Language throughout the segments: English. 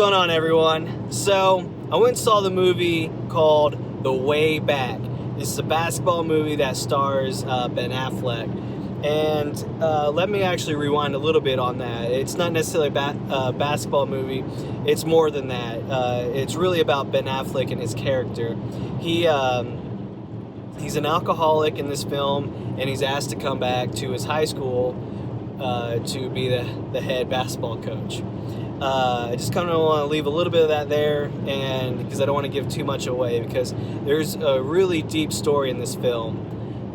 going on, everyone? So, I went and saw the movie called The Way Back. This is a basketball movie that stars Ben Affleck. And let me actually rewind a little bit on that. It's not necessarily a basketball movie. It's more than that. It's really about Ben Affleck and his character. He's an alcoholic in this film, and he's asked to come back to his high school to be the head basketball coach. I just kind of want to leave a little bit of that there, and because I don't want to give too much away, because there's a really deep story in this film.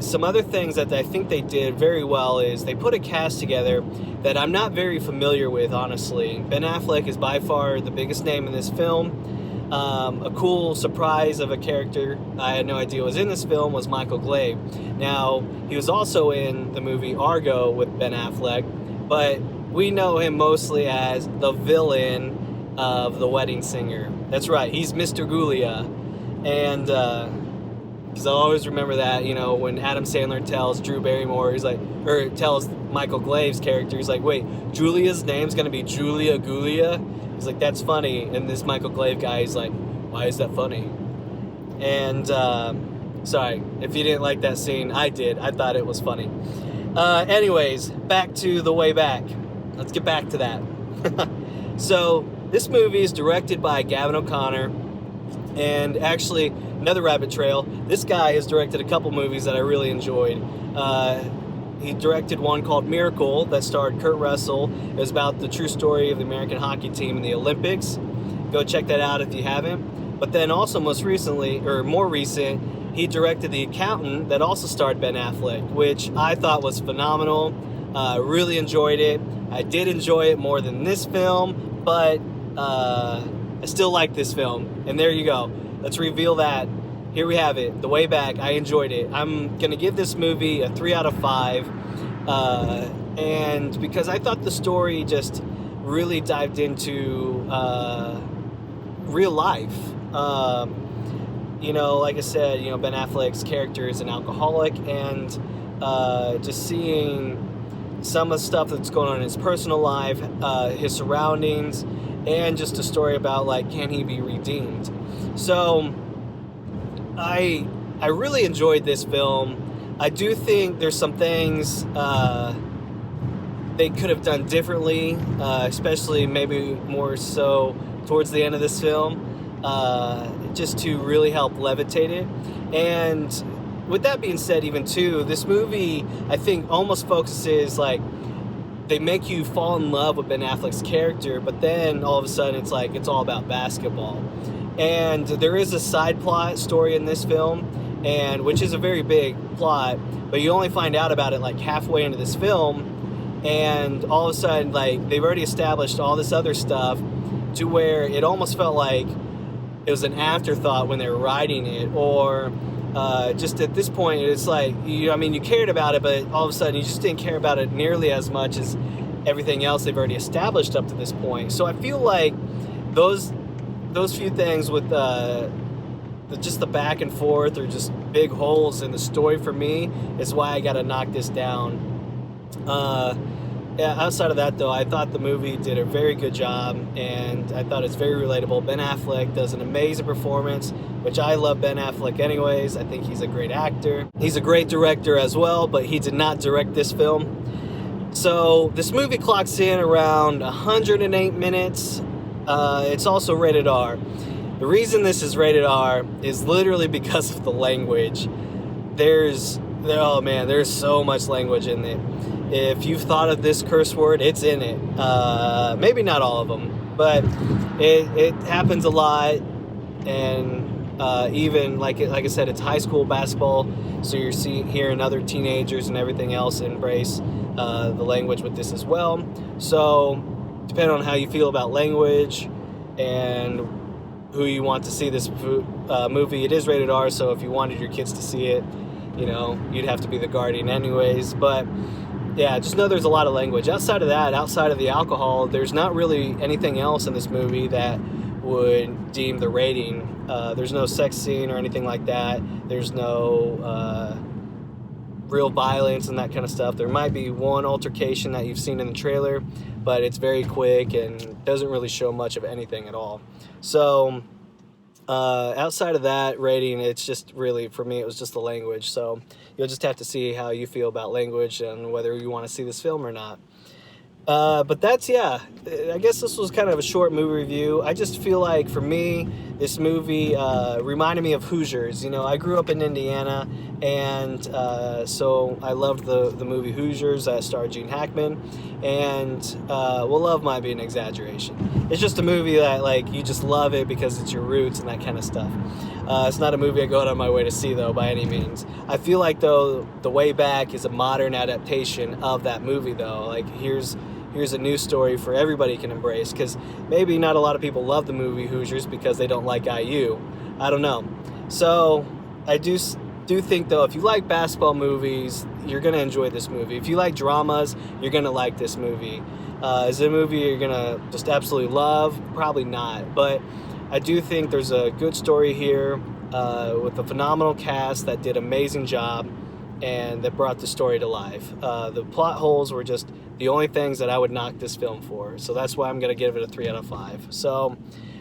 Some other things that I think they did very well is they put a cast together that I'm not very familiar with, honestly. Ben Affleck is by far the biggest name in this film. A cool surprise of a character I had no idea was in this film was Michael Glave. Now, he was also in the movie Argo with Ben Affleck, but we know him mostly as the villain of The Wedding Singer. That's right, he's Mr. Gulia. And, because I'll always remember that, you know, when Adam Sandler tells Drew Barrymore, or tells Michael Glave's character, he's like, wait, Julia's name's gonna be Julia Gulia? He's like, that's funny. And this Michael Glave guy, he's like, why is that funny? And, sorry, if you didn't like that scene, I did. I thought it was funny. Anyways, back to The Way Back. Let's get back to that. So, this movie is directed by Gavin O'Connor, and actually, another rabbit trail, this guy has directed a couple movies that I really enjoyed. He directed one called Miracle that starred Kurt Russell. It was about the true story of the American hockey team in the Olympics. Go check that out if you haven't. But then also more recent, he directed The Accountant that also starred Ben Affleck, which I thought was phenomenal. Really enjoyed it. I did enjoy it more than this film, but I still like this film. And there you go. Let's reveal that. Here we have it, The Way Back. I enjoyed it. I'm going to give this movie a 3 out of 5. And because I thought the story just really dived into real life. You know, like I said, you know, Ben Affleck's character is an alcoholic, and just seeing some of the stuff that's going on in his personal life, his surroundings, and just a story about, like, can he be redeemed? So, I really enjoyed this film. I do think there's some things they could have done differently, especially maybe more so towards the end of this film, just to really help levitate it. And with that being said, even too, this movie, I think, almost focuses, like, they make you fall in love with Ben Affleck's character, but then all of a sudden it's like, it's all about basketball. And there is a side plot story in this film, and which is a very big plot, but you only find out about it like halfway into this film, and all of a sudden, like, they've already established all this other stuff to where it almost felt like it was an afterthought when they were writing it, or just at this point, it's like, you cared about it, but all of a sudden you just didn't care about it nearly as much as everything else they've already established up to this point. So I feel like those few things with just the back and forth, or just big holes in the story for me, is why I gotta knock this down. Yeah, outside of that, though, I thought the movie did a very good job, and I thought it's very relatable. Ben Affleck does an amazing performance, which I love Ben Affleck anyways. I think he's a great actor. He's a great director as well, but he did not direct this film. So this movie clocks in around 108 minutes. It's also rated R. The reason this is rated R is literally because of the language. There's so much language in it. If you've thought of this curse word, it's in it. Maybe not all of them, but it happens a lot. And even like I said, it's high school basketball, so you're hearing other teenagers and everything else embrace the language with this as well. So depending on how you feel about language and who you want to see this movie, it is rated R. So if you wanted your kids to see it, you know, you'd have to be the guardian anyways. But yeah, just know there's a lot of language. Outside of that, outside of the alcohol, there's not really anything else in this movie that would deem the rating. There's no sex scene or anything like that. There's no real violence and that kind of stuff. There might be one altercation that you've seen in the trailer, but it's very quick and doesn't really show much of anything at all. So outside of that rating, it's just really, for me, it was just the language. So you'll just have to see how you feel about language and whether you want to see this film or not. But that's, yeah, I guess this was kind of a short movie review. I just feel like, for me, this movie reminded me of Hoosiers. You know, I grew up in Indiana, and so I loved the movie Hoosiers that starred Gene Hackman, and well, love might be an exaggeration. It's just a movie that, like, you just love it because it's your roots and that kind of stuff. It's not a movie I go out of my way to see, though, by any means. I feel like, though, The Way Back is a modern adaptation of that movie, though. Like, here's a new story for everybody can embrace, because maybe not a lot of people love the movie Hoosiers because they don't like IU. I don't know. So I do think, though, if you like basketball movies, you're going to enjoy this movie. If you like dramas, you're going to like this movie. Is it a movie you're going to just absolutely love? Probably not. But I do think there's a good story here with a phenomenal cast that did an amazing job and that brought the story to life. The plot holes were just the only things that I would knock this film for. So that's why I'm going to give it a 3 out of 5. So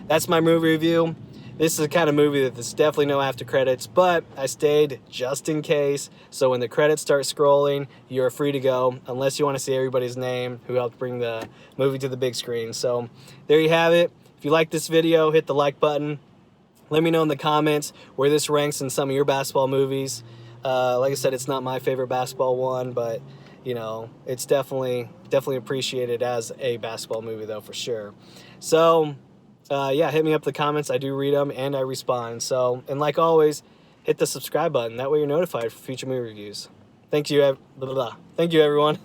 that's my movie review. This is the kind of movie that there's definitely no after credits, but I stayed just in case. So when the credits start scrolling, you're free to go, unless you want to see everybody's name who helped bring the movie to the big screen. So there you have it. If you like this video, hit the like button. Let me know in the comments where this ranks in some of your basketball movies. Like I said, it's not my favorite basketball one, but you know, it's definitely appreciated as a basketball movie, though, for sure. So yeah, hit me up in the comments. I do read them and I respond. So, and like always, hit the subscribe button. That way you're notified for future movie reviews. Thank you, everyone.